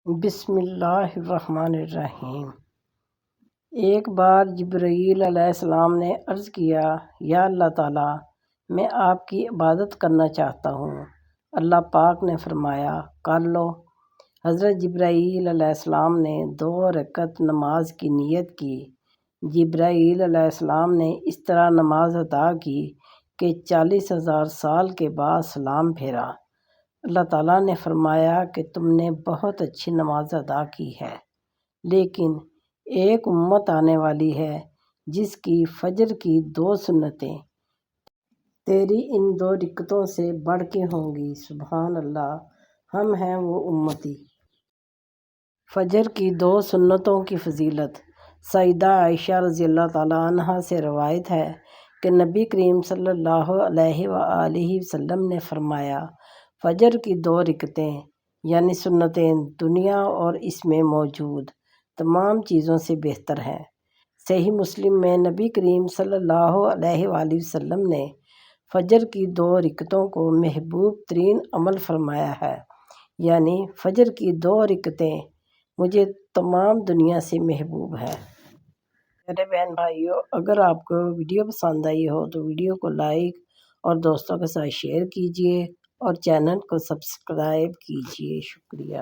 بسم اللہ الرحمن الرحیم۔ ایک بار جبرائیل علیہ السلام نے عرض کیا، یا اللہ تعالیٰ، میں آپ کی عبادت کرنا چاہتا ہوں۔ اللہ پاک نے فرمایا، کر لو۔ حضرت جبرائیل علیہ السلام نے 2 رکعت نماز کی نیت کی۔ جبرائیل علیہ السلام نے اس طرح نماز ادا کی کہ 40,000 سال کے بعد سلام پھیرا۔ اللہ تعالیٰ نے فرمایا کہ تم نے بہت اچھی نماز ادا کی ہے، لیکن ایک امت آنے والی ہے جس کی فجر کی 2 سنتیں تیری ان 2 رکعتوں سے بڑھ کے ہوں گی۔ سبحان اللہ، ہم ہیں وہ امتی۔ فجر کی 2 سنتوں کی فضیلت۔ سیدہ عائشہ رضی اللہ تعالیٰ عنہا سے روایت ہے کہ نبی کریم صلی اللہ علیہ وآلہ وسلم نے فرمایا، فجر کی 2 رکعتیں یعنی سنتیں دنیا اور اس میں موجود تمام چیزوں سے بہتر ہیں۔ صحیح مسلم میں نبی کریم صلی اللہ علیہ وآلہ وسلم نے فجر کی 2 رکعتوں کو محبوب ترین عمل فرمایا ہے، یعنی فجر کی 2 رکعتیں مجھے تمام دنیا سے محبوب ہیں۔ میرے بہن بھائیوں، اگر آپ کو ویڈیو پسند آئی ہو تو ویڈیو کو لائک اور دوستوں کے ساتھ شیئر کیجیے اور چینل کو سبسکرائب کیجیے۔ شکریہ۔